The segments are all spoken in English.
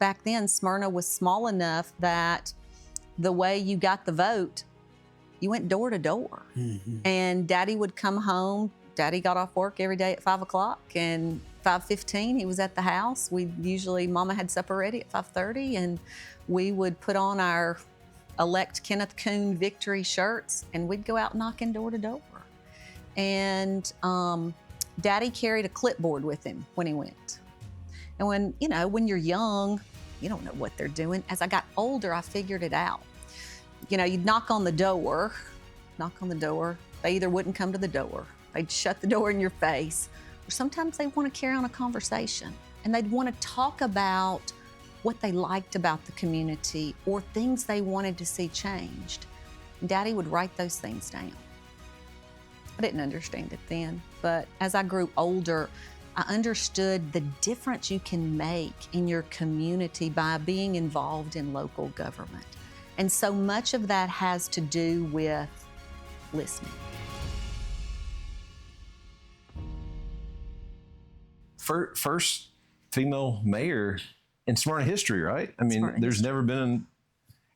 back then, Smyrna was small enough that the way you got the vote, you went door to door. And Daddy would come home. Daddy got off work every day at 5 o'clock, and 5:15 he was at the house. Mama had supper ready at 5:30, and we would put on our elect Kenneth Coon Victory shirts, and we'd go out knocking door to door. And Daddy carried a clipboard with him when he went. And when you're young, you don't know what they're doing. As I got older, I figured it out. You'd knock on the door. They either wouldn't come to the door, they'd shut the door in your face, or sometimes they want to carry on a conversation, and they'd want to talk about what they liked about the community or things they wanted to see changed. And Daddy would write those things down. I didn't understand it then, but as I grew older, I understood the difference you can make in your community by being involved in local government. And so much of that has to do with listening. First female mayor in Smyrna history, right? I mean, there's never been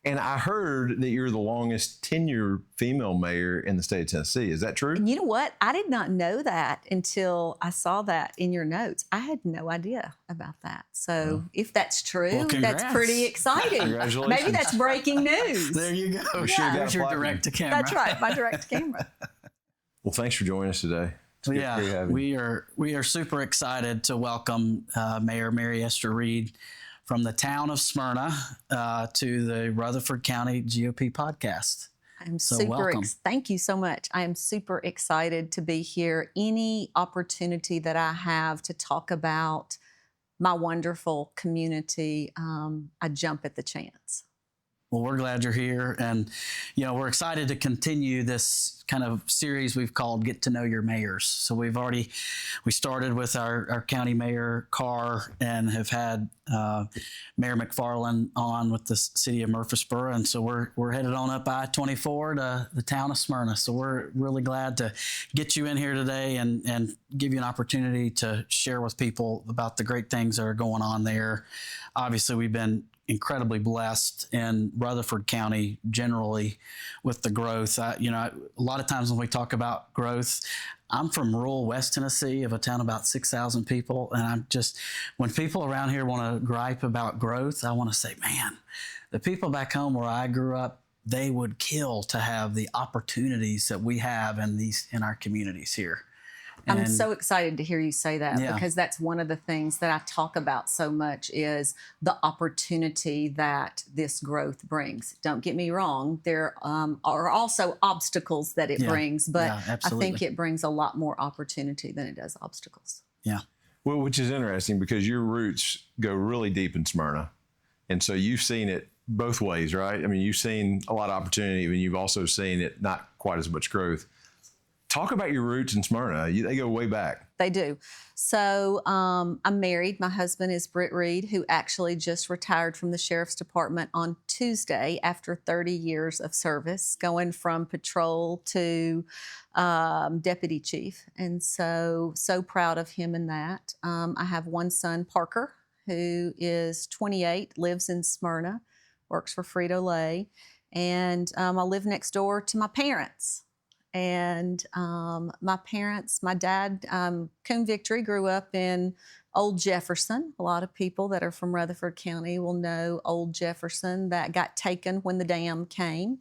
and I heard that you're the longest tenure female mayor in the state of Tennessee. Is that true? And you know what? I did not know that until I saw that in your notes. I had no idea about that. So if that's true, that's pretty exciting. Congratulations. Maybe that's breaking news. There you go. Yeah. There's your direct to camera. That's right, my direct to camera. Well, thanks for joining us today. We are super excited to welcome Mayor Mary Esther Reed from the town of Smyrna to the Rutherford County G.O.P podcast. I'm thank you so much. I am super excited to be here. Any opportunity that I have to talk about my wonderful community, I jump at the chance. Well, we're glad you're here. And, we're excited to continue this kind of series we've called Get to Know Your Mayors. So we started with our county mayor, Carr, and have had Mayor McFarland on with the city of Murfreesboro. And so we're headed on up I-24 to the town of Smyrna. So we're really glad to get you in here today and give you an opportunity to share with people about the great things that are going on there. Obviously, we've been incredibly blessed in Rutherford County generally with the growth. A lot of times when we talk about growth, I'm from rural West Tennessee of a town about 6,000 people. And when people around here want to gripe about growth, I want to say, man, the people back home where I grew up, they would kill to have the opportunities that we have in our communities here. I'm so excited to hear you say that because that's one of the things that I talk about so much is the opportunity that this growth brings. Don't get me wrong, there are also obstacles that it brings, but I think it brings a lot more opportunity than it does obstacles. Yeah. Well, which is interesting because your roots go really deep in Smyrna. And so you've seen it both ways, right? I mean, you've seen a lot of opportunity, and you've also seen it not quite as much growth. Talk about your roots in Smyrna. They go way back. They do. So I'm married. My husband is Britt Reed, who actually just retired from the Sheriff's Department on Tuesday after 30 years of service, going from patrol to deputy chief. And so proud of him in that. I have one son, Parker, who is 28, lives in Smyrna, works for Frito-Lay. And I live next door to my parents. And my dad, Coon Victory, grew up in Old Jefferson. A lot of people that are from Rutherford County will know Old Jefferson that got taken when the dam came.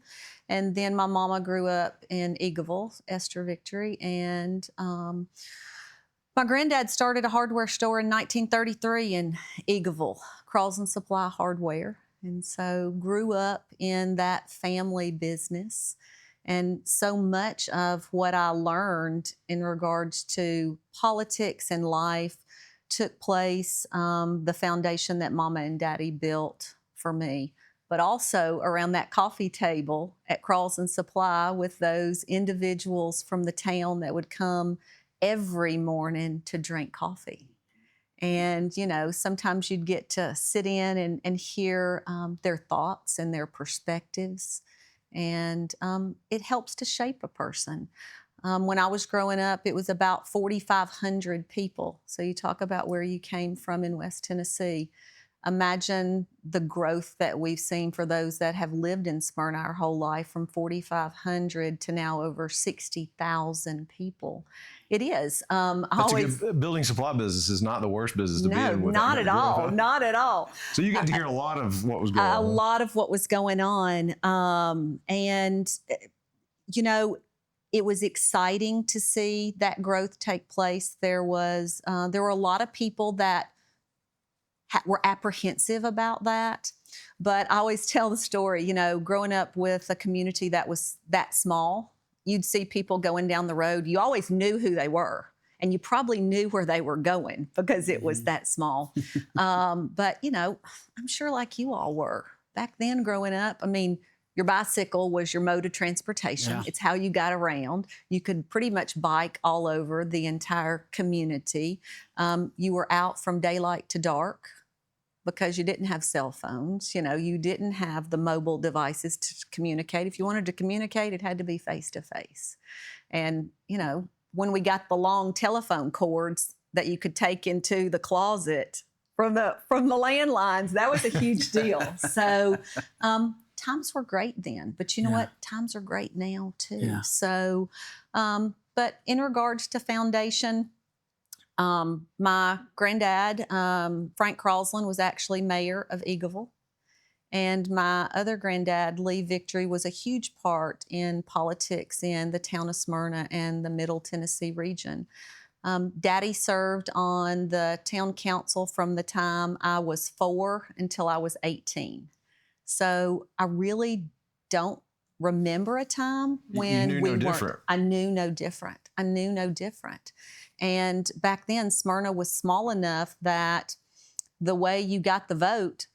And then my mama grew up in Eagleville, Esther Victory. And my granddad started a hardware store in 1933 in Eagleville, Crawls and Supply Hardware. And so grew up in that family business. And so much of what I learned in regards to politics and life took place, the foundation that Mama and Daddy built for me, but also around that coffee table at Crawls and Supply with those individuals from the town that would come every morning to drink coffee. And, sometimes you'd get to sit in and hear their thoughts and their perspectives. And it helps to shape a person. When I was growing up, it was about 4,500 people. So you talk about where you came from in West Tennessee. imagine the growth that we've seen for those that have lived in Smyrna our whole life, from 4,500 to now over 60,000 people. It is. Building supply business is not the worst business to be in. With not that at growth, all. huh? Not at all. So you get to hear a lot of what was going on. A lot of what was going on. And, you know, it was exciting to see that growth take place. There were a lot of people that were apprehensive about that. But I always tell the story, you know, growing up with a community that was that small, you'd see people going down the road. You always knew who they were, and you probably knew where they were going because it was that small. But, you know, I'm sure like you all were back then growing up. I mean, your bicycle was your mode of transportation. Yeah. It's how you got around. You could pretty much bike all over the entire community. You were out from daylight to dark because you didn't have cell phones. You know, you didn't have the mobile devices to communicate. If you wanted to communicate, it had to be face to face. And, you know, when we got the long telephone cords that you could take into the closet from the landlines, that was a huge deal. So times were great then, but you know what? Times are great now too. Yeah. So, but in regards to foundation, my granddad, Frank Crosland, was actually mayor of Eagleville. And my other granddad, Lee Victory, was a huge part in politics in the town of Smyrna and the Middle Tennessee region. Daddy served on the town council from the time I was 4 until I was 18. So I really don't remember a time when you knew we no weren't. different. I knew no different. I knew no different. And back then, Smyrna was small enough that the way you got the vote,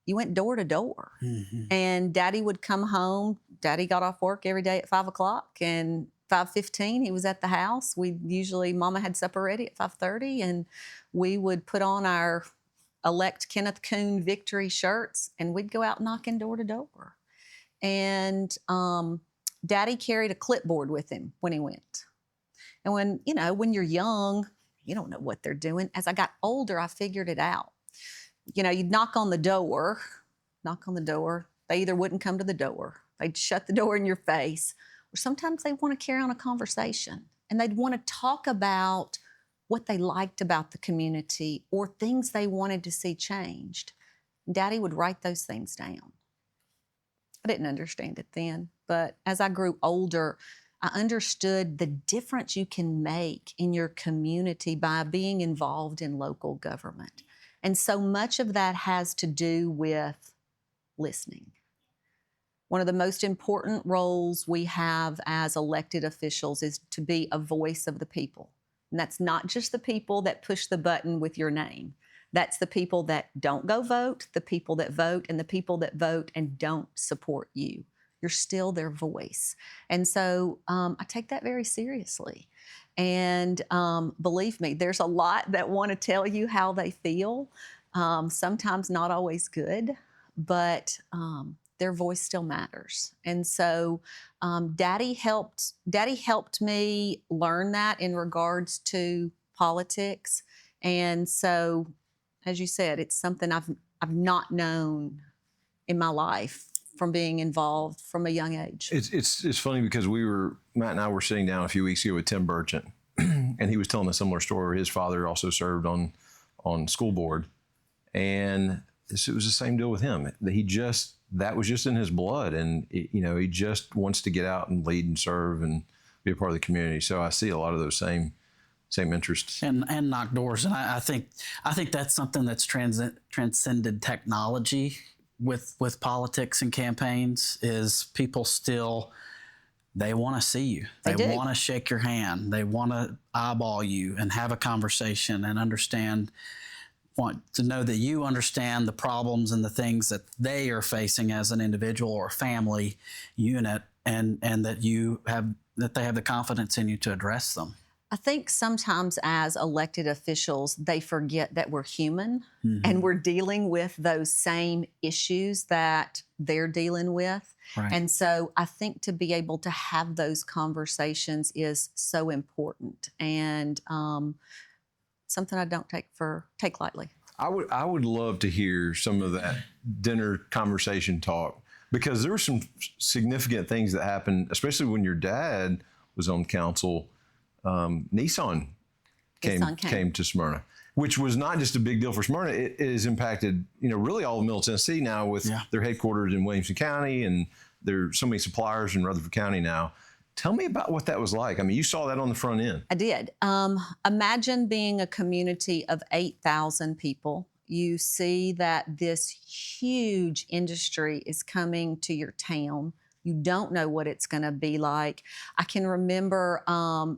you went door to door. Mm-hmm. And Daddy would come home. Daddy got off work every day at 5 o'clock, and 5:15 he was at the house. Mama had supper ready at 5:30, and we would put on our elect Kenneth Coon Victory shirts, and we'd go out knocking door to door. And Daddy carried a clipboard with him when he went. And when you're young, you don't know what they're doing. As I got older, I figured it out. You know, you'd knock on the door. They either wouldn't come to the door. They'd shut the door in your face. Or sometimes they want to carry on a conversation, and they'd want to talk about what they liked about the community or things they wanted to see changed. Daddy would write those things down. I didn't understand it then, but as I grew older, I understood the difference you can make in your community by being involved in local government. And so much of that has to do with listening. One of the most important roles we have as elected officials is to be a voice of the people. And that's not just the people that push the button with your name. That's the people that don't go vote, the people that vote, and the people that vote and don't support you. You're still their voice. And so I take that very seriously. And believe me, there's a lot that want to tell you how they feel. Sometimes not always good, but their voice still matters. And so Daddy helped me learn that in regards to politics. And so, as you said, it's something I've not known in my life from being involved from a young age. It's funny because Matt and I were sitting down a few weeks ago with Tim Burchant, and he was telling a similar story where his father also served on school board, and it was the same deal with him. That was just in his blood, and he just wants to get out and lead and serve and be a part of the community. So I see a lot of those same interests and knock doors. And I think that's something that's transcended technology with politics and campaigns. Is people still, they want to see you. They want to shake your hand. They want to eyeball you and have a conversation and want to know that you understand the problems and the things that they are facing as an individual or family unit, and that they have the confidence in you to address them. I think sometimes as elected officials, they forget that we're human and we're dealing with those same issues that they're dealing with. Right. And so I think to be able to have those conversations is so important, and something I don't take lightly. I would love to hear some of that dinner conversation talk, because there were some significant things that happened, especially when your dad was on council. Nissan came to Smyrna, which was not just a big deal for Smyrna. It has impacted, really all of Middle Tennessee now with their headquarters in Williamson County, and there's so many suppliers in Rutherford County now. Tell me about what that was like. I mean, you saw that on the front end. I did. Imagine being a community of 8,000 people. You see that this huge industry is coming to your town. You don't know what it's going to be like. I can remember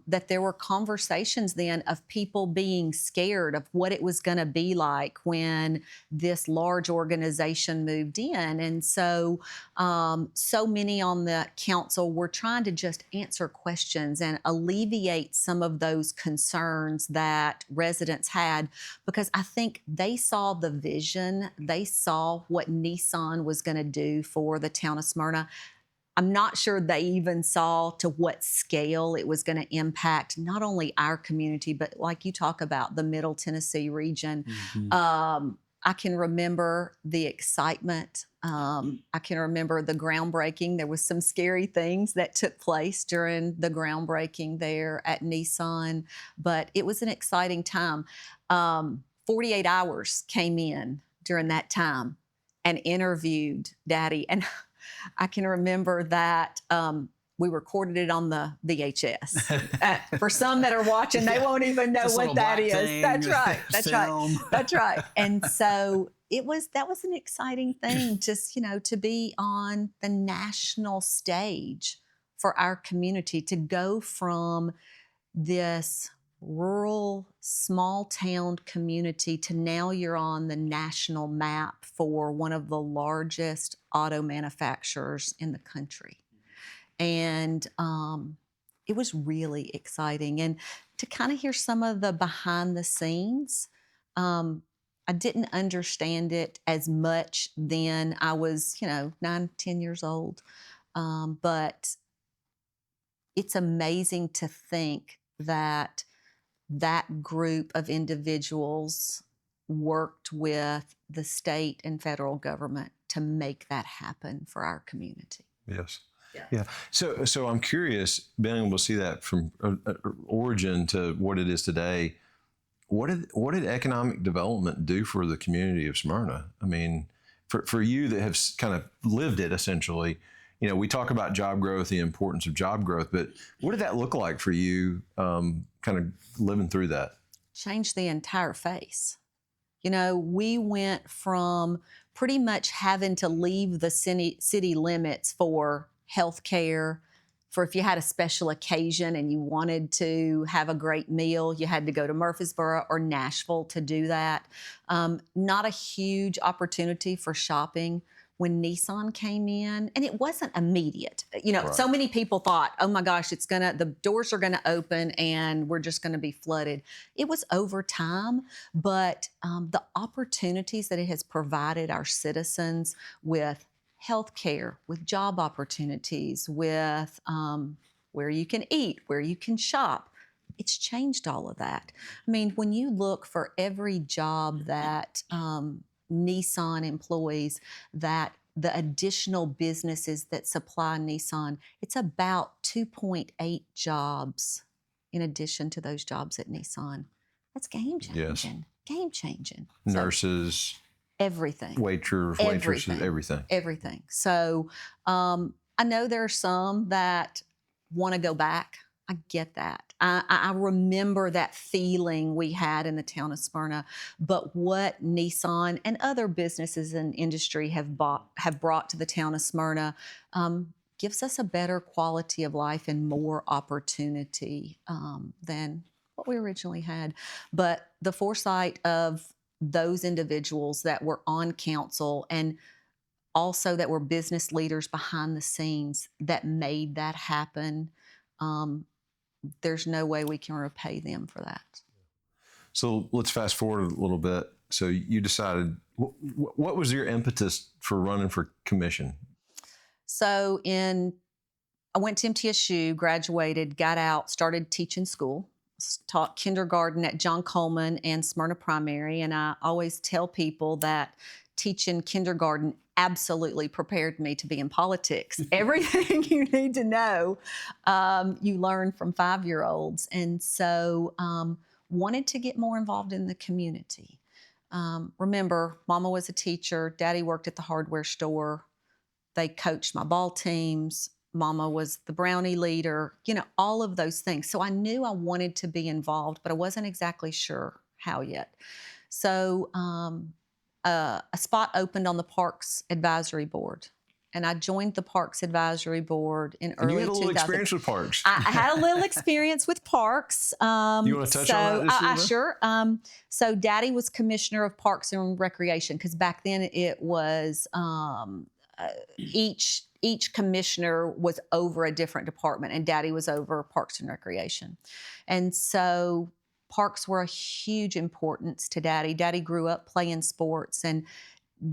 that there were conversations then of people being scared of what it was going to be like when this large organization moved in. And so many on the council were trying to just answer questions and alleviate some of those concerns that residents had, because I think they saw the vision. They saw what Nissan was going to do for the town of Smyrna. I'm not sure they even saw to what scale it was going to impact not only our community, but like you talk about, the Middle Tennessee region. I can remember the excitement. I can remember the groundbreaking. There was some scary things that took place during the groundbreaking there at Nissan, but it was an exciting time. 48 Hours came in during that time and interviewed Daddy. And I can remember that we recorded it on the VHS. For some that are watching, they won't even know what that is. That's right. That's right. That's right. And so that was an exciting thing, just, to be on the national stage for our community, to go from this rural, small town community to now you're on the national map for one of the largest auto manufacturers in the country. And it was really exciting. And to kind of hear some of the behind the scenes, I didn't understand it as much then. I was, 9, 10 years old. But it's amazing to think that group of individuals worked with the state and federal government to make that happen for our community. Yes. Yeah. So I'm curious, being able to see that from origin to what it is today. What did economic development do for the community of Smyrna? I mean, for you that have kind of lived it essentially. We talk about job growth, the importance of job growth, but what did that look like for you, kind of living through that? Changed the entire face. We went from pretty much having to leave the city limits for health care, for if you had a special occasion and you wanted to have a great meal, you had to go to Murfreesboro or Nashville to do that. Not a huge opportunity for shopping. When Nissan came in, and it wasn't immediate. Right. So many people thought, oh my gosh, the doors are gonna open and we're just gonna be flooded. It was over time, but the opportunities that it has provided our citizens with health care, with job opportunities, with where you can eat, where you can shop, it's changed all of that. I mean, when you look for every job that Nissan employees, that the additional businesses that supply Nissan, it's about 2.8 jobs in addition to those jobs at Nissan. That's game changing. Yes. Game changing. Nurses, everything. Waitresses, everything. Everything. So I know there are some that want to go back. I get that. I remember that feeling we had in the town of Smyrna, but what Nissan and other businesses and industry have brought to the town of Smyrna gives us a better quality of life and more opportunity than what we originally had. But the foresight of those individuals that were on council and also that were business leaders behind the scenes that made that happen, there's no way we can repay them for that. So let's fast forward a little bit. So you decided, what was your impetus for running for commission? So I went to MTSU, graduated, got out, started teaching school. taught kindergarten at John Coleman and Smyrna Primary. And I always tell people that teaching kindergarten absolutely prepared me to be in politics. Everything you need to know, you learn from 5-year-olds. And so wanted to get more involved in the community. Remember, Mama was a teacher. Daddy worked at the hardware store. They coached my ball teams. Mama was the brownie leader, all of those things. So I knew I wanted to be involved, but I wasn't exactly sure how yet. So a spot opened on the Parks Advisory Board. And I joined the Parks Advisory Board in And early 2000. you had a little experience with parks. I had a little experience with parks. You want to touch on that just a little bit? Sure. So Daddy was Commissioner of Parks and Recreation, because back then it was each commissioner was over a different department, and Daddy was over Parks and Recreation. And so parks were a huge importance to Daddy. Daddy grew up playing sports, and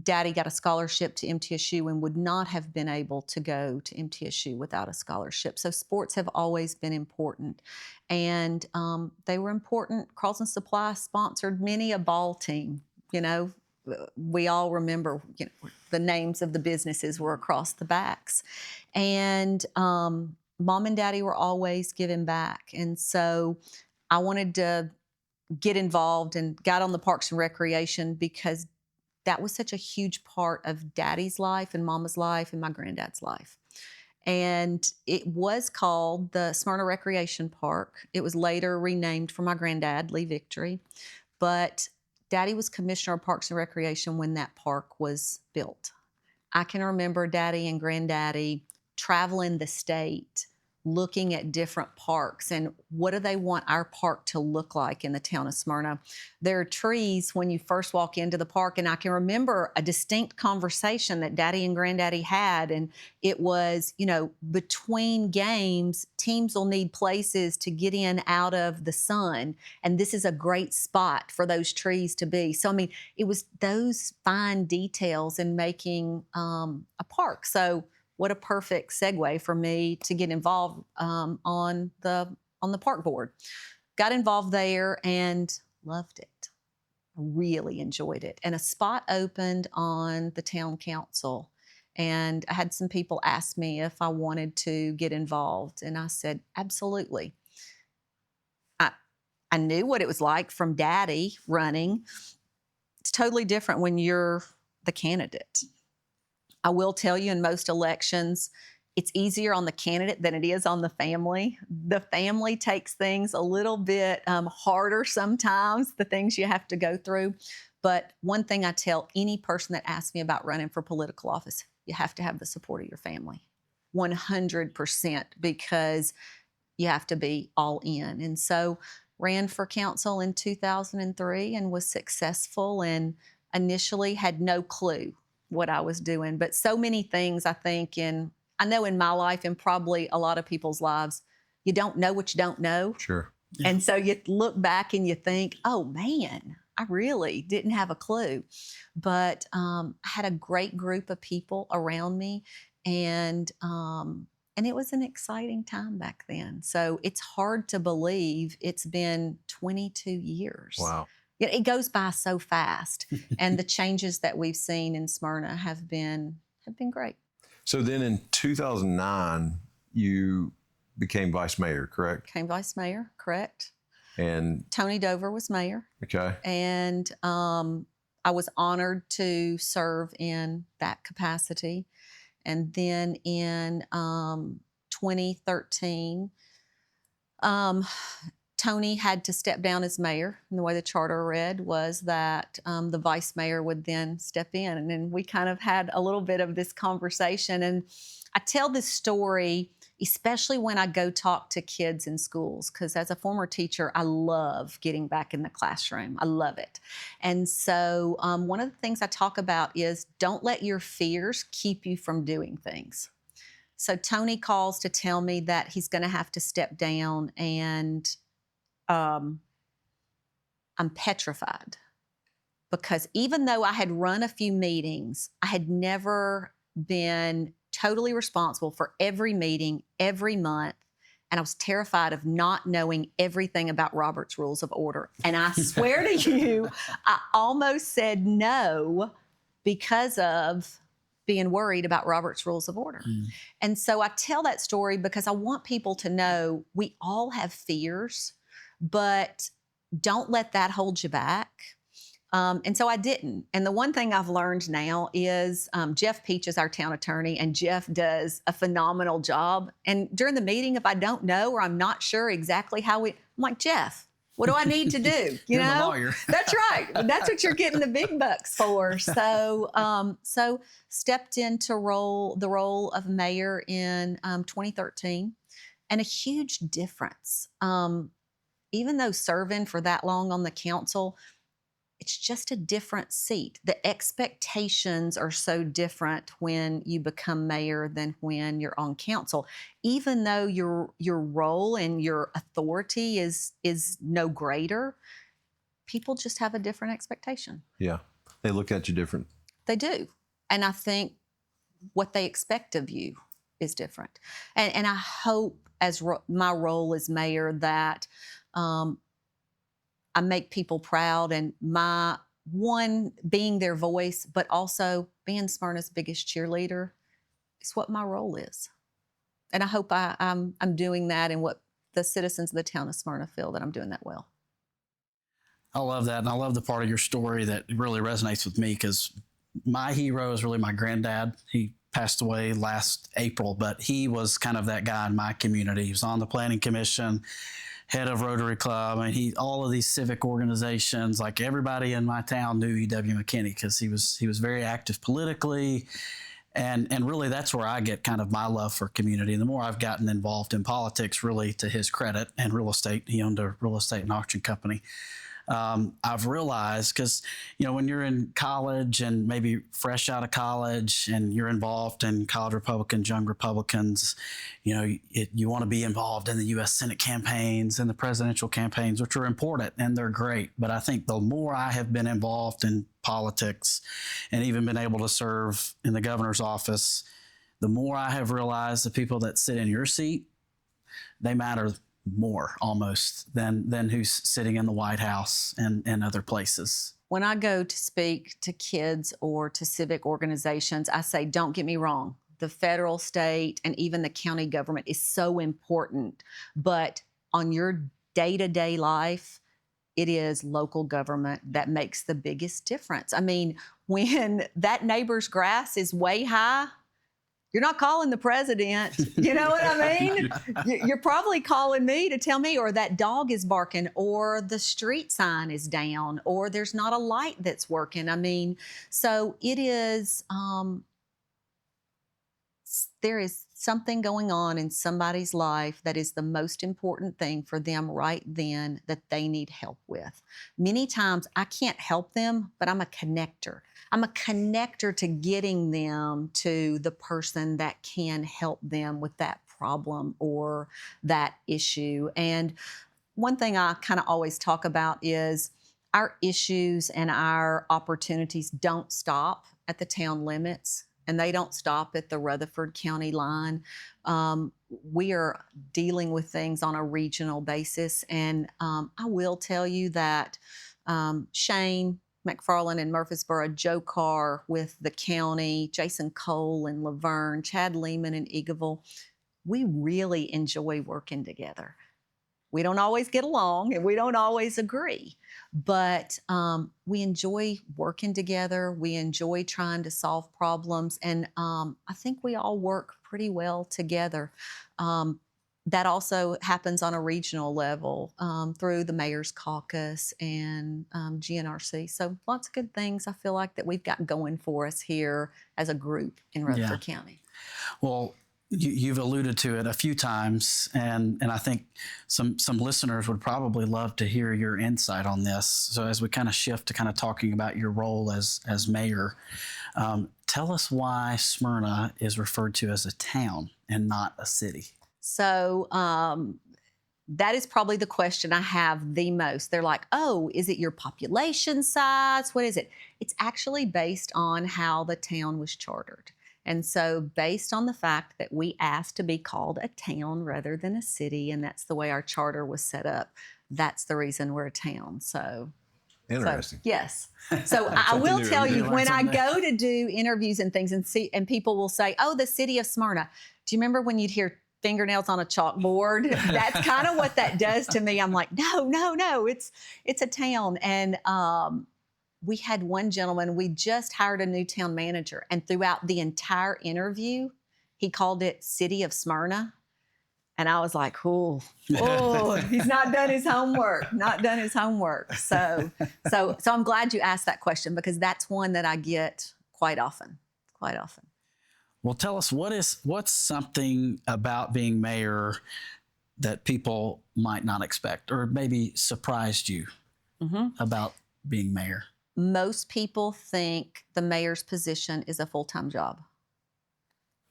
Daddy got a scholarship to MTSU and would not have been able to go to MTSU without a scholarship. So sports have always been important. And they were important. Carlson Supply sponsored many a ball team. We all remember the names of the businesses were across the backs. And Mom and Daddy were always giving back. And so I wanted to get involved and got on the Parks and Recreation because that was such a huge part of Daddy's life and Mama's life and my granddad's life. And it was called the Smyrna Recreation Park. It was later renamed for my granddad, Lee Victory. But Daddy was Commissioner of Parks and Recreation when that park was built. I can remember Daddy and Granddaddy traveling the state, looking at different parks and what do they want our park to look like in the town of Smyrna. There are trees when you first walk into the park, and I can remember a distinct conversation that Daddy and Granddaddy had, and it was, between games, teams will need places to get in out of the sun, and this is a great spot for those trees to be. So, it was those fine details in making a park. So what a perfect segue for me to get involved on the park board. Got involved there and loved it. I really enjoyed it. And a spot opened on the town council. And I had some people ask me if I wanted to get involved. And I said, absolutely. I knew what it was like from Daddy running. It's totally different when you're the candidate. I will tell you, in most elections, it's easier on the candidate than it is on the family. The family takes things a little bit harder sometimes, the things you have to go through. But one thing I tell any person that asks me about running for political office, you have to have the support of your family, 100%, because you have to be all in. And so ran for council in 2003 and was successful, and initially had no clue what I was doing. But so many things, I think, I know in my life and probably a lot of people's lives, you don't know what you don't know. Sure. Yeah. And so you look back and you think, oh man, I really didn't have a clue. But I had a great group of people around me, and it was an exciting time back then. So it's hard to believe it's been 22 years. Wow. It goes by so fast, and the changes that we've seen in Smyrna have been great. So then in 2009, you became vice mayor, correct? Became vice mayor, correct. And Tony Dover was mayor. okay. And I was honored to serve in that capacity. And then in 2013, Tony had to step down as mayor. And the way the charter read was that the vice mayor would then step in. And then we kind of had a little bit of this conversation. And I tell this story, especially when I go talk to kids in schools, because as a former teacher, I love getting back in the classroom. I love it. And so one of the things I talk about is don't let your fears keep you from doing things. So Tony calls to tell me that he's going to have to step down, and I'm petrified, because even though I had run a few meetings, I had never been totally responsible for every meeting, every month, and I was terrified of not knowing everything about Robert's Rules of Order. And I swear to you, I almost said no because of being worried about Robert's Rules of Order. And so I tell that story because I want people to know we all have fears, but don't let that hold you back. And so I didn't. And the one thing I've learned now is Jeff Peach is our town attorney, and Jeff does a phenomenal job. And during the meeting, if I don't know or I'm not sure exactly how I'm like, Jeff, what do I need to do? You're the lawyer. That's right. That's what you're getting the big bucks for. So stepped into the role of mayor in 2013, and a huge difference. Even though serving for that long on the council, it's just a different seat. The expectations are so different when you become mayor than when you're on council. Even though your role and your authority is no greater, people just have a different expectation. Yeah, they look at you different. They do. And I think what they expect of you is different. And I hope as my role as mayor that I make people proud, and being their voice, but also being Smyrna's biggest cheerleader is what my role is. And I hope I'm doing that, and what the citizens of the town of Smyrna feel that I'm doing that well. I love that. And I love the part of your story that really resonates with me, because my hero is really my granddad. He passed away last April, but he was kind of that guy in my community. He was on the planning commission, head of Rotary Club, and all of these civic organizations. Like, everybody in my town knew E.W. McKinney because he was very active politically, and really that's where I get kind of my love for community. And the more I've gotten involved in politics, really to his credit, and real estate, he owned a real estate and auction company. I've realized, because, when you're in college and maybe fresh out of college and you're involved in college Republicans, young Republicans, you want to be involved in the U.S. Senate campaigns and the presidential campaigns, which are important and they're great. But I think the more I have been involved in politics and even been able to serve in the governor's office, the more I have realized the people that sit in your seat, they matter more almost than who's sitting in the White House and other places. When I go to speak to kids or to civic organizations, I say, don't get me wrong, the federal, state, and even the county government is so important. But on your day-to-day life, it is local government that makes the biggest difference. I mean, when that neighbor's grass is way high, you're not calling the president. You know what I mean? You're probably calling me to tell me, or that dog is barking, or the street sign is down, or there's not a light that's working. I mean, so it is, there is something going on in somebody's life that is the most important thing for them right then that they need help with. Many times I can't help them, but I'm a connector. I'm a connector to getting them to the person that can help them with that problem or that issue. And one thing I kind of always talk about is our issues and our opportunities don't stop at the town limits, and they don't stop at the Rutherford County line. We are dealing with things on a regional basis. And I will tell you that Shane McFarland in Murfreesboro, Joe Carr with the county, Jason Cole in Laverne, Chad Lehman in Eagleville, we really enjoy working together. We don't always get along and we don't always agree, but we enjoy working together. We enjoy trying to solve problems, and I think we all work pretty well together. That also happens on a regional level through the Mayor's Caucus and GNRC. So lots of good things I feel like that we've got going for us here as a group in Rutherford County. Well, you've alluded to it a few times, and I think some listeners would probably love to hear your insight on this. So as we kind of shift to kind of talking about your role as mayor, tell us why Smyrna is referred to as a town and not a city. So that is probably the question I have the most. They're like, oh, is it your population size? What is it? It's actually based on how the town was chartered. And so, based on the fact that we asked to be called a town rather than a city, and that's the way our charter was set up, that's the reason we're a town. So, Interesting. yes. So I something will new tell every you, day. when I Learn something go to do interviews and things and people will say, oh, the city of Smyrna. Do you remember when you'd hear fingernails on a chalkboard? That's kind of what that does to me. I'm like, no, it's a town. And we had one gentleman, we just hired a new town manager, and throughout the entire interview, he called it City of Smyrna. And I was like, oh, he's not done his homework, So I'm glad you asked that question, because that's one that I get quite often. Well, tell us, what's something about being mayor that people might not expect, or maybe surprised you about being mayor? Most people think the mayor's position is a full-time job.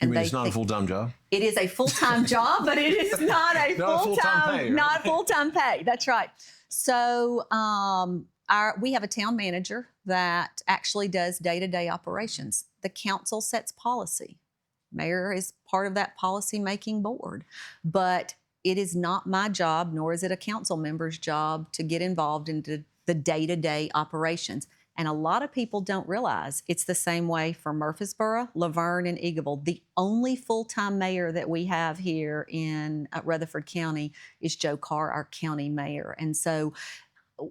You mean it's not a full-time job? It is a full-time job, but it is not a full-time pay. Not full-time pay. That's right. So we have a town manager that actually does day-to-day operations. The council sets policy. Mayor is part of that policy-making board. But it is not my job, nor is it a council member's job, to get involved into the day-to-day operations. And a lot of people don't realize it's the same way for Murfreesboro, Laverne, and Eagleville. The only full-time mayor that we have here in Rutherford County is Joe Carr, our county mayor. And so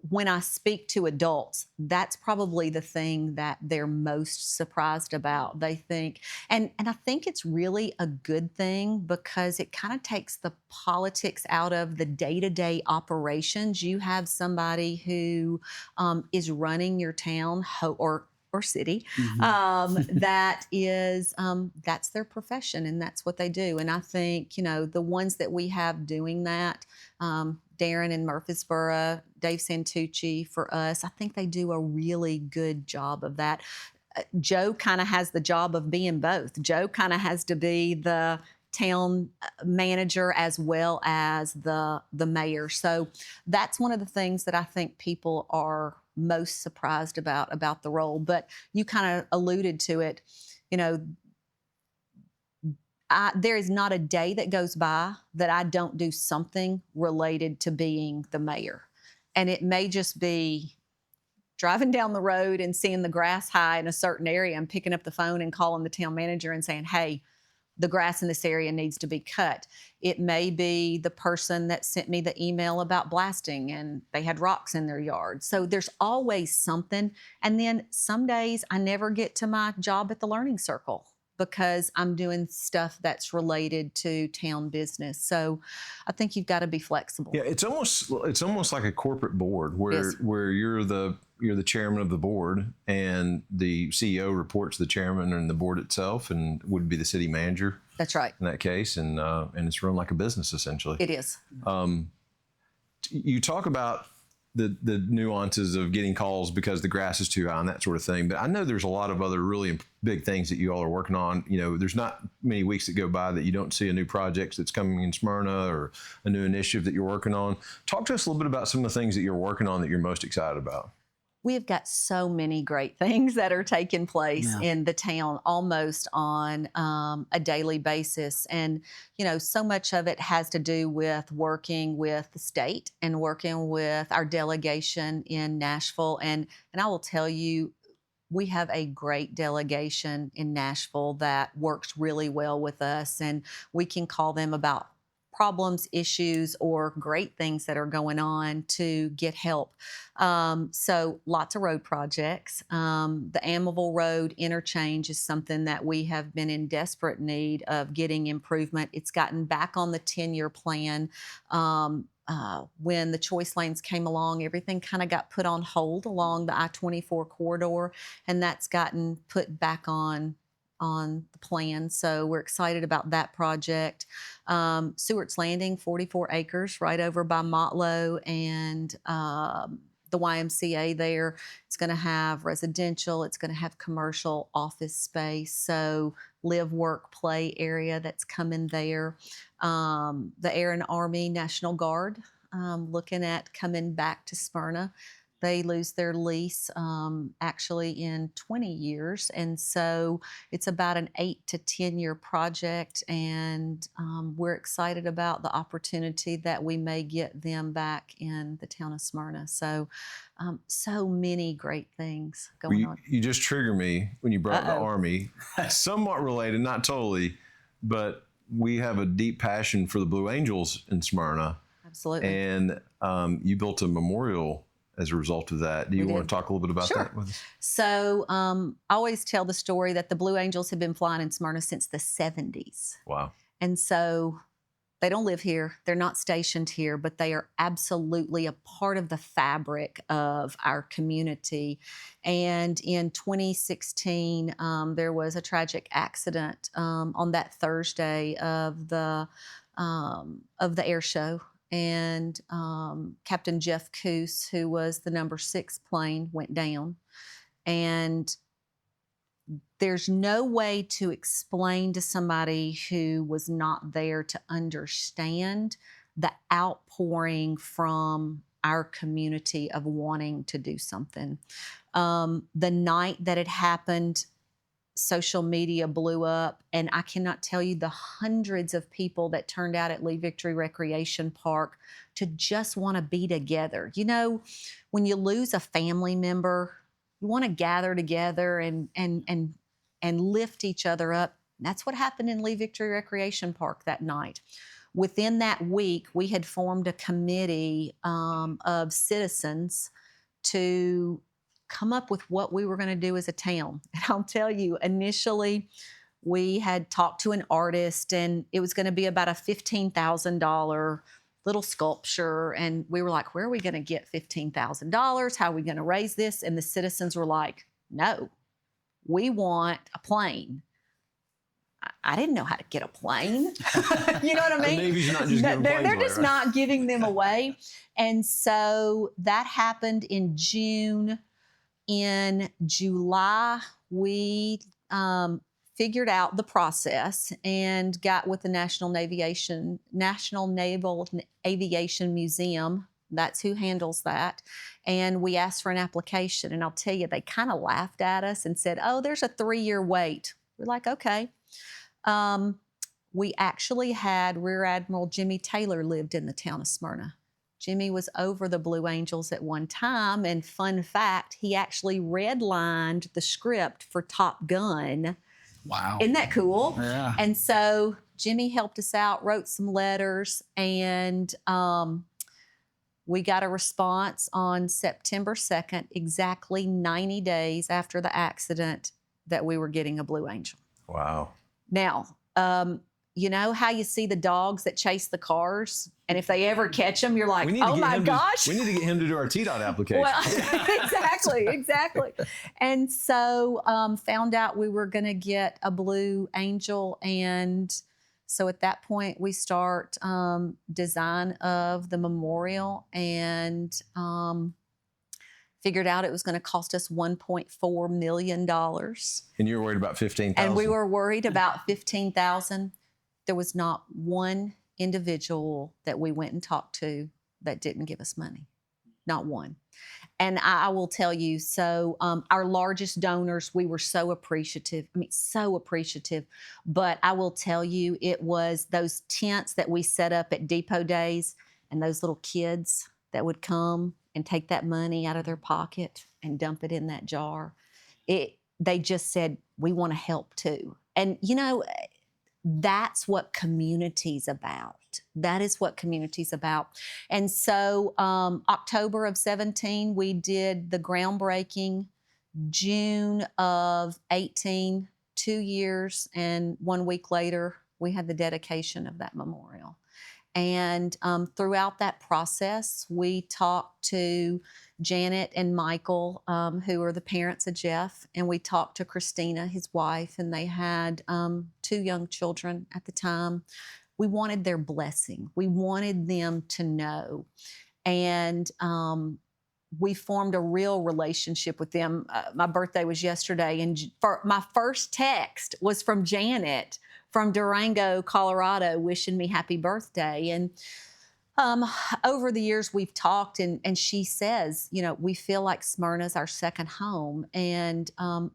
when I speak to adults, that's probably the thing that they're most surprised about. They think, and I think it's really a good thing, because it kind of takes the politics out of the day-to-day operations. You have somebody who is running your town or city, that is that's their profession, and that's what they do. And I think, the ones that we have doing that, Darren in Murfreesboro, Dave Santucci for us, I think they do a really good job of that. Joe kind of has the job of being both. Joe kind of has to be the town manager as well as the mayor. So that's one of the things that I think people are most surprised about the role. But you kind of alluded to it, there is not a day that goes by that I don't do something related to being the mayor. And it may just be driving down the road and seeing the grass high in a certain area and picking up the phone and calling the town manager and saying, hey, the grass in this area needs to be cut. It may be the person that sent me the email about blasting and they had rocks in their yard. So there's always something. And then some days I never get to my job at the Learning Circle, because I'm doing stuff that's related to town business. So I think you've got to be flexible. Yeah, it's almost like a corporate board where Yes. where you're the chairman of the board, and the CEO reports to the chairman and the board itself, and would be the city manager. That's right. In that case, and it's run like a business essentially. It is. You talk about the nuances of getting calls because the grass is too high and that sort of thing. But I know there's a lot of other really big things that you all are working on. There's not many weeks that go by that you don't see a new project that's coming in Smyrna or a new initiative that you're working on. Talk to us a little bit about some of the things that you're working on that you're most excited about. We've got so many great things that are taking place in the town almost on a daily basis. And, so much of it has to do with working with the state and working with our delegation in Nashville. And I will tell you, we have a great delegation in Nashville that works really well with us, and we can call them about problems, issues, or great things that are going on to get help. So lots of road projects. The Amiable Road interchange is something that we have been in desperate need of getting improvement. It's gotten back on the 10-year plan. When the choice lanes came along, everything kind of got put on hold along the I-24 corridor, and that's gotten put back on the plan. So we're excited about that project. Stewart's Landing, 44 acres right over by Motlow and the YMCA there. It's going to have residential, it's going to have commercial office space. So live, work, play area that's coming there. The Air and Army National Guard, looking at coming back to Smyrna. they lose their lease actually in 20 years. And so it's about an 8 to 10 year project. And we're excited about the opportunity that we may get them back in the town of Smyrna. So, so many great things going on. You just triggered me when you brought up the Uh-oh. Army. Somewhat related, not totally, but we have a deep passion for the Blue Angels in Smyrna. Absolutely. And you built a memorial as a result of that. Do you want to talk a little bit about Sure. that with us? So I always tell the story that the Blue Angels have been flying in Smyrna since the 70s. Wow. And so they don't live here. They're not stationed here, but they are absolutely a part of the fabric of our community. And in 2016, there was a tragic accident on that Thursday of the air show. And Captain Jeff Kuss, who was the number 6 plane, went down. And there's no way to explain to somebody who was not there to understand the outpouring from our community of wanting to do something. The night that it happened, social media blew up, and I cannot tell you the hundreds of people that turned out at Lee Victory Recreation Park to just want to be together. You know, when you lose a family member, you want to gather together and lift each other up. That's what happened in Lee Victory Recreation Park that night. Within that week, we had formed a committee of citizens to come up with what we were going to do as a town. And I'll tell you, initially, we had talked to an artist, and it was going to be about a $15,000 little sculpture. And we were like, where are we going to get $15,000? How are we going to raise this? And the citizens were like, no, we want a plane. I didn't know how to get a plane. You know what I mean? The Navy's not just giving planes They're away, just right? not giving them away. And so that happened in June. In July, we figured out the process and got with the National Naval Aviation Museum. That's who handles that. And we asked for an application. And I'll tell you, they kind of laughed at us and said, oh, there's a 3-year wait. We're like, okay. We actually had Rear Admiral Jimmy Taylor lived in the town of Smyrna. Jimmy was over the Blue Angels at one time. And fun fact, he actually redlined the script for Top Gun. Wow. Isn't that cool? Yeah. And so Jimmy helped us out, wrote some letters, and we got a response on September 2nd, exactly 90 days after the accident, that we were getting a Blue Angel. Wow. Now, you know how you see the dogs that chase the cars? And if they ever catch them, you're like, oh my gosh. We need to get him to do our TDOT application. Well, exactly. And so found out we were going to get a Blue Angel. And so at that point, we start design of the memorial, and figured out it was going to cost us $1.4 million. And you were worried about 15,000. And we were worried about 15,000. There was not one individual that we went and talked to that didn't give us money. Not one. And I will tell you, so our largest donors, we were so appreciative. I mean, so appreciative. But I will tell you, it was those tents that we set up at Depot Days, and those little kids that would come and take that money out of their pocket and dump it in that jar. They just said, we want to help too. And, you know, that's what community's about. That is what community's about. And so October of 17, we did the groundbreaking. June of 18, 2 years, and 1 week later, we had the dedication of that memorial. And throughout that process, we talked to Janet and Michael, who are the parents of Jeff, and we talked to Christina, his wife, and they had 2 young children at the time. We wanted their blessing. We wanted them to know. And we formed a real relationship with them. My birthday was yesterday, and my first text was from Janet from Durango, Colorado, wishing me happy birthday. And Um, Over the years, we've talked, and she says, we feel like Smyrna's our second home. And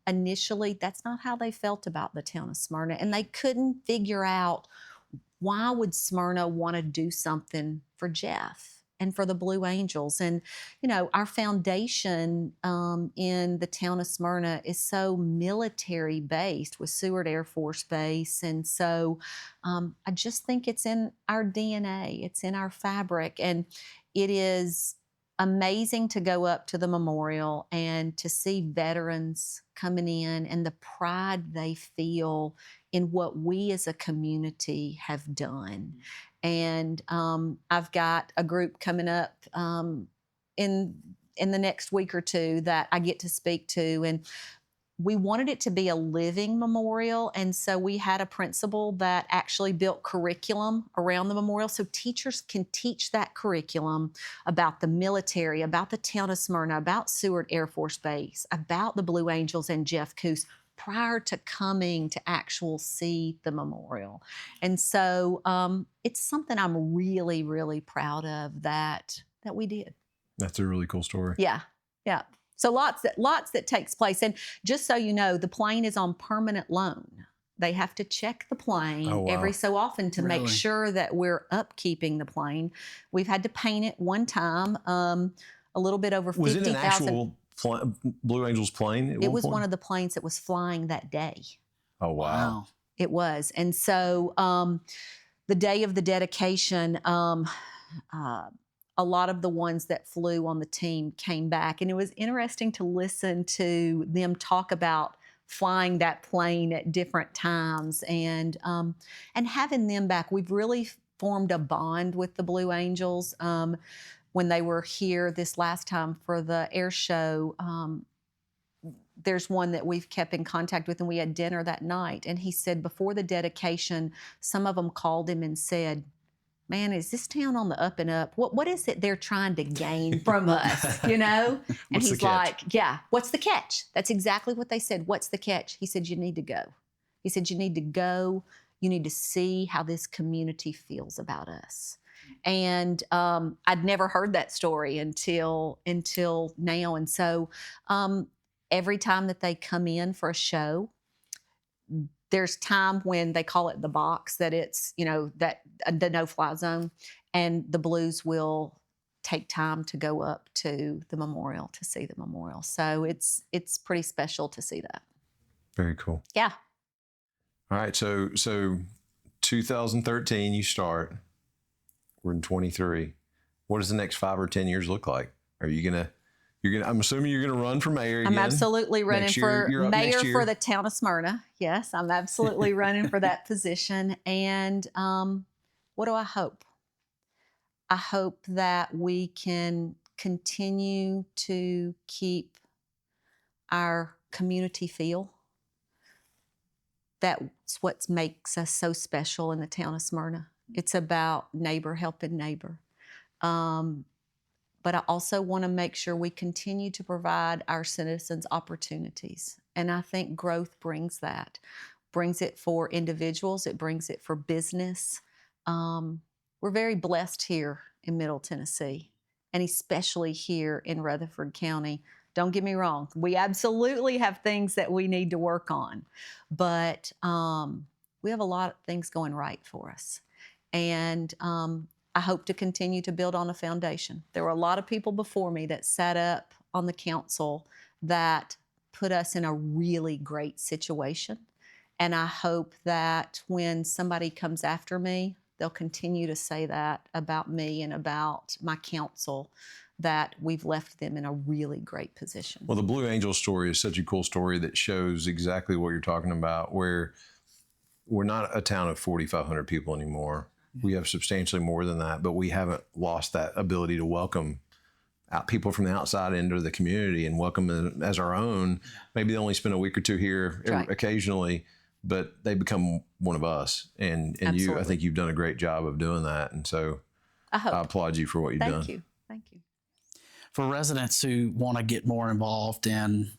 initially, that's not how they felt about the town of Smyrna. And they couldn't figure out why would Smyrna want to do something for Jeff and for the Blue Angels. And, our foundation in the town of Smyrna is so military based with Seward Air Force Base. And so I just think it's in our DNA, it's in our fabric. And it is amazing to go up to the memorial and to see veterans coming in and the pride they feel in what we as a community have done. And I've got a group coming up in the next week or two that I get to speak to, and we wanted it to be a living memorial. And so we had a principal that actually built curriculum around the memorial so teachers can teach that curriculum about the military, about the town of Smyrna, about Seward Air Force Base, about the Blue Angels and Jeff Kuss prior to coming to actual see the memorial. And so it's something I'm really, really proud of that we did. That's a really cool story. Yeah. Yeah. So lots that takes place. And just so you know, the plane is on permanent loan. They have to check the plane every so often to make sure that we're upkeeping the plane. We've had to paint it one time, a little bit over 50,000. Was it an actual Blue Angels plane? It was one of the planes that was flying that day. Oh, wow. It was. And so the day of the dedication, a lot of the ones that flew on the team came back. And it was interesting to listen to them talk about flying that plane at different times and having them back. We've really formed a bond with the Blue Angels. When they were here this last time for the air show, there's one that we've kept in contact with, and we had dinner that night. And he said before the dedication, some of them called him and said, "Man, is this town on the up and up? What is it they're trying to gain from us, And he's like, "Yeah, what's the catch?" That's exactly what they said. "What's the catch?" He said, "You need to go." He said, "You need to go. You need to see how this community feels about us." And I'd never heard that story until now. And so every time that they come in for a show, there's time when they call it the box, that it's, that the no-fly zone, and the Blues will take time to go up to the memorial to see the memorial. So it's pretty special to see that. Very cool. Yeah. All right. So 2013, you start. We're in 23. What does the next 5 or 10 years look like? Are you gonna? I'm assuming you're gonna run for mayor again. I'm absolutely running for mayor for the town of Smyrna. Yes, I'm absolutely running for that position. And what do I hope? I hope that we can continue to keep our community feel. That's what makes us so special in the town of Smyrna. It's about neighbor helping neighbor. But I also want to make sure we continue to provide our citizens opportunities. And I think growth brings that. Brings it for individuals. It brings it for business. We're very blessed here in Middle Tennessee, and especially here in Rutherford County. Don't get me wrong. We absolutely have things that we need to work on. But we have a lot of things going right for us. And I hope to continue to build on a foundation. There were a lot of people before me that sat up on the council that put us in a really great situation. And I hope that when somebody comes after me, they'll continue to say that about me and about my council, that we've left them in a really great position. Well, the Blue Angel story is such a cool story that shows exactly what you're talking about, where we're not a town of 4,500 people anymore. We have substantially more than that, but we haven't lost that ability to welcome people from the outside into the community and welcome them as our own. Maybe they only spend a week or two here occasionally, but they become one of us. And you, I think you've done a great job of doing that. And so I applaud you for what you've done. Thank you. For residents who want to get more involved in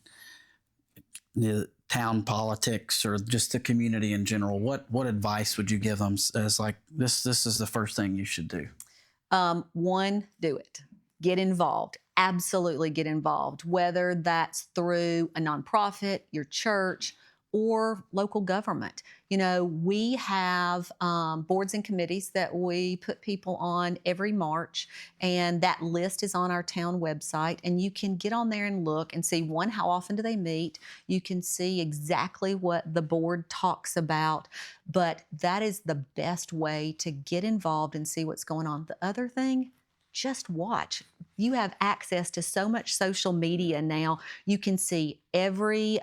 the town politics or just the community in general, what advice would you give them as like, this is the first thing you should do? One, do it. Get involved. Absolutely get involved, whether that's through a nonprofit, your church, or local government. You know, we have boards and committees that we put people on every March, and that list is on our town website. And you can get on there and look and see, one, how often do they meet? You can see exactly what the board talks about, but that is the best way to get involved and see what's going on. The other thing, just watch. You have access to so much social media now. You can see every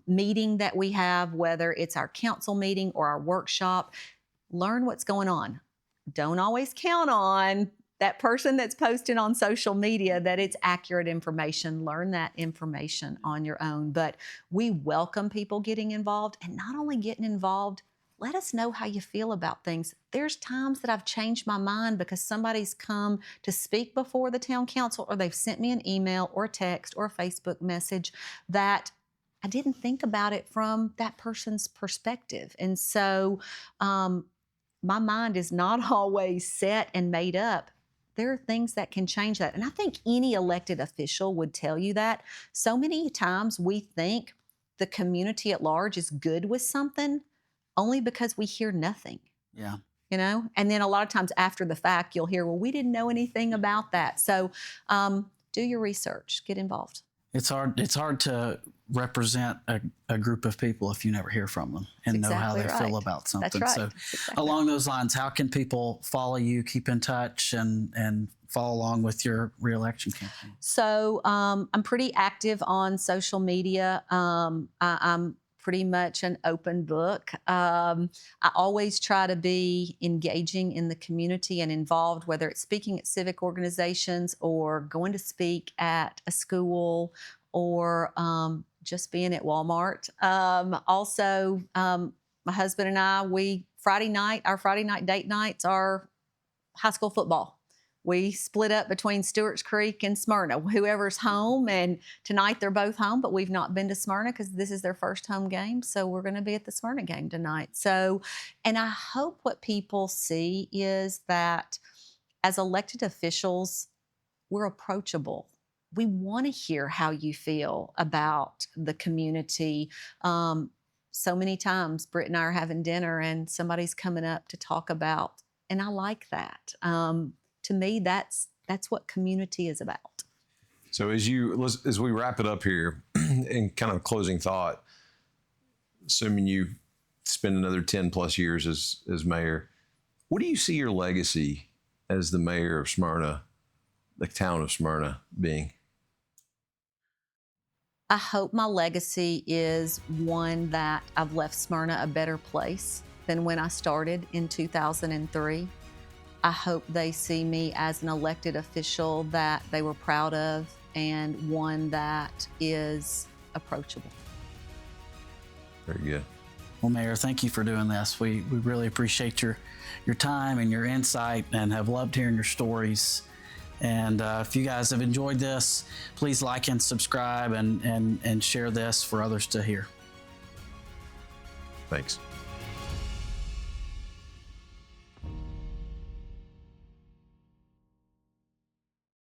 meeting that we have, whether it's our council meeting or our workshop. Learn what's going on. Don't always count on that person that's posting on social media that it's accurate information. Learn that information on your own. But we welcome people getting involved, and not only getting involved, let us know how you feel about things. There's times that I've changed my mind because somebody's come to speak before the town council, or they've sent me an email or a text or a Facebook message that I didn't think about it from that person's perspective. And so my mind is not always set and made up. There are things that can change that. And I think any elected official would tell you that. So many times we think the community at large is good with something only because we hear nothing. Yeah. You know, and then a lot of times after the fact, you'll hear, well, we didn't know anything about that. So do your research, get involved. It's hard to represent a group of people if you never hear from them and know how they feel about something. That's right. So That's exactly along those lines, how can people follow you, keep in touch, and follow along with your reelection campaign? So I'm pretty active on social media. I'm pretty much an open book. I always try to be engaging in the community and involved, whether it's speaking at civic organizations or going to speak at a school or just being at Walmart. Also, my husband and I, our Friday night date nights are high school football. We split up between Stewart's Creek and Smyrna, whoever's home. And tonight they're both home, but we've not been to Smyrna because this is their first home game. So we're going to be at the Smyrna game tonight. So, and I hope what people see is that as elected officials, we're approachable. We want to hear how you feel about the community. So many times Britt and I are having dinner and somebody's coming up to talk about, and I like that. To me, that's what community is about. So as we wrap it up here, in kind of closing thought, assuming you spend another 10 plus years as mayor, what do you see your legacy as the mayor of Smyrna, the town of Smyrna, being? I hope my legacy is one that I've left Smyrna a better place than when I started in 2003. I hope they see me as an elected official that they were proud of and one that is approachable. Very good. Well, Mayor, thank you for doing this. We really appreciate your time and your insight, and have loved hearing your stories. And if you guys have enjoyed this, please like and subscribe and share this for others to hear. Thanks.